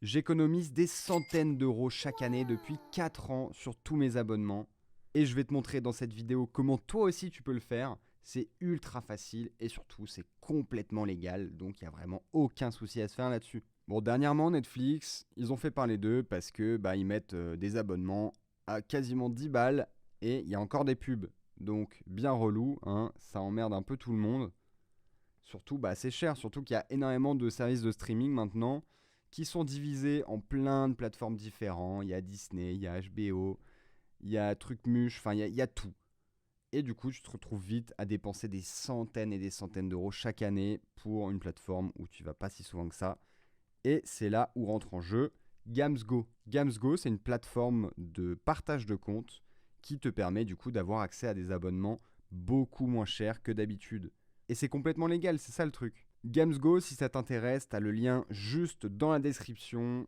J'économise des centaines d'euros chaque année depuis 4 ans sur tous mes abonnements. Et je vais te montrer dans cette vidéo comment toi aussi tu peux le faire. C'est ultra facile et surtout c'est complètement légal. Donc il n'y a vraiment aucun souci à se faire là-dessus. Bon, dernièrement Netflix, ils ont fait parler d'eux parce que ils mettent des abonnements à quasiment 10 balles et il y a encore des pubs. Donc bien relou, hein, ça emmerde un peu tout le monde. Surtout, c'est cher, surtout qu'il y a énormément de services de streaming maintenant qui sont divisés en plein de plateformes différentes. Il y a Disney, il y a HBO, il y a Trucmuche, enfin il y a tout. Et du coup, tu te retrouves vite à dépenser des centaines et des centaines d'euros chaque année pour une plateforme où tu vas pas si souvent que ça. Et c'est là où rentre en jeu Gamsgo. Gamsgo, c'est une plateforme de partage de comptes qui te permet du coup d'avoir accès à des abonnements beaucoup moins chers que d'habitude. Et c'est complètement légal, c'est ça le truc. Gamsgo, si ça t'intéresse, t'as le lien juste dans la description.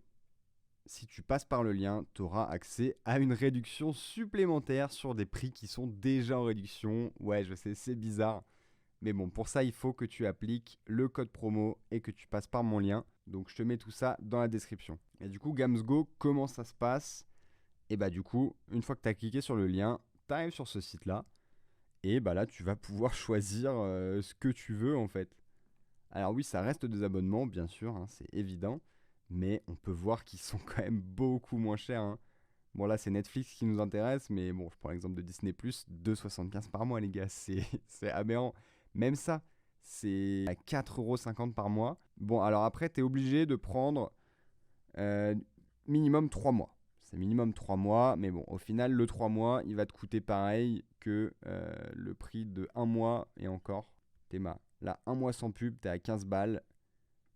Si tu passes par le lien, tu auras accès à une réduction supplémentaire sur des prix qui sont déjà en réduction. Ouais, je sais, c'est bizarre. Mais bon, pour ça, il faut que tu appliques le code promo et que tu passes par mon lien. Donc, je te mets tout ça dans la description. Et du coup, Gamsgo, comment ça se passe? Et du coup, une fois que tu as cliqué sur le lien, tu arrives sur ce site-là. Et là, tu vas pouvoir choisir ce que tu veux en fait. Alors oui, ça reste des abonnements, bien sûr, hein, c'est évident. Mais on peut voir qu'ils sont quand même beaucoup moins chers, hein. Bon, là, c'est Netflix qui nous intéresse, mais bon, je prends l'exemple de Disney+, 2,75 par mois, les gars, c'est aberrant. Même ça, c'est à 4,50 € par mois. Bon, alors après, tu es obligé de prendre euh, minimum 3 mois. C'est minimum 3 mois, mais bon, au final, le 3 mois, il va te coûter pareil que le prix de 1 mois, et encore, là, 1 mois sans pub, tu es à 15 balles,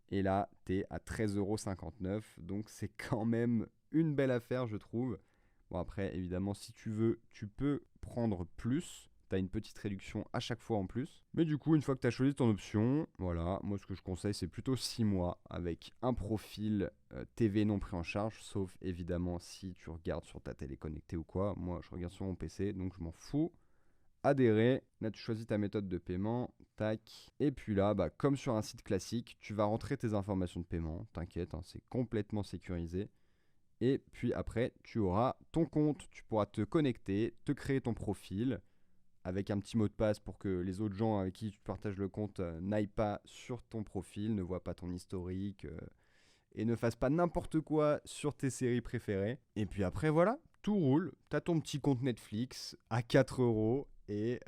et là, tu es à 13,59 €, donc c'est quand même une belle affaire, je trouve. Bon, après, évidemment, si tu veux, tu peux prendre plus. Tu as une petite réduction à chaque fois en plus. Mais du coup, une fois que tu as choisi ton option, voilà, moi ce que je conseille, c'est plutôt 6 mois avec un profil TV non pris en charge, sauf évidemment si tu regardes sur ta télé connectée ou quoi. Moi, je regarde sur mon PC, donc je m'en fous. Adhérer, là tu choisis ta méthode de paiement, tac, et puis là, comme sur un site classique, tu vas rentrer tes informations de paiement, t'inquiète, hein, c'est complètement sécurisé. Et puis après, tu auras ton compte, tu pourras te connecter, te créer ton profil avec un petit mot de passe pour que les autres gens avec qui tu partages le compte n'aillent pas sur ton profil, ne voient pas ton historique et ne fassent pas n'importe quoi sur tes séries préférées. Et puis après, voilà, tout roule. Tu as ton petit compte Netflix à 4 euros et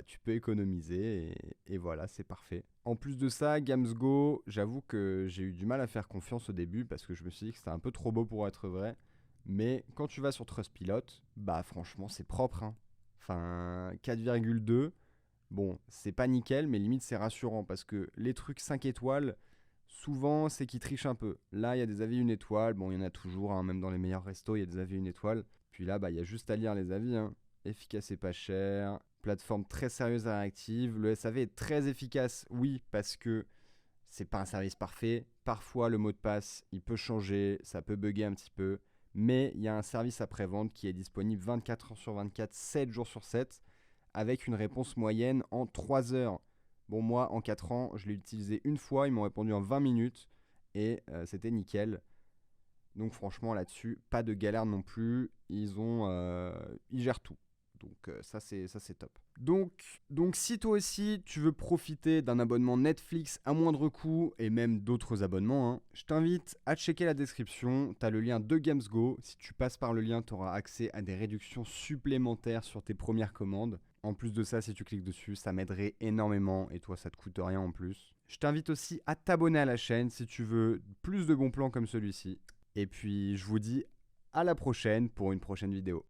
tu peux économiser et voilà, c'est parfait. En plus de ça, Gamsgo, j'avoue que j'ai eu du mal à faire confiance au début parce que je me suis dit que c'était un peu trop beau pour être vrai. Mais quand tu vas sur Trustpilot, franchement, c'est propre, hein. Enfin, 4,2. Bon, c'est pas nickel, mais limite c'est rassurant parce que les trucs 5 étoiles, souvent c'est qu'ils trichent un peu. Là, il y a des avis 1 étoile. Bon, il y en a toujours, hein, même dans les meilleurs restos, il y a des avis 1 étoile. Puis là, il y a juste à lire les avis, hein. Efficace et pas cher. Plateforme très sérieuse et réactive. Le SAV est très efficace, oui, parce que c'est pas un service parfait. Parfois, le mot de passe, il peut changer, ça peut bugger un petit peu. Mais il y a un service après-vente qui est disponible 24 heures sur 24, 7 jours sur 7, avec une réponse moyenne en 3 heures. Bon, moi, en 4 ans, je l'ai utilisé une fois, ils m'ont répondu en 20 minutes, et c'était nickel. Donc franchement, là-dessus, pas de galère non plus, ils gèrent tout. Donc ça c'est top. Donc si toi aussi tu veux profiter d'un abonnement Netflix à moindre coût et même d'autres abonnements, hein, je t'invite à checker la description. Tu as le lien de Gamsgo. Si tu passes par le lien, tu auras accès à des réductions supplémentaires sur tes premières commandes. En plus de ça, si tu cliques dessus, ça m'aiderait énormément et toi, ça te coûte rien en plus. Je t'invite aussi à t'abonner à la chaîne si tu veux plus de bons plans comme celui-ci. Et puis, je vous dis à la prochaine pour une prochaine vidéo.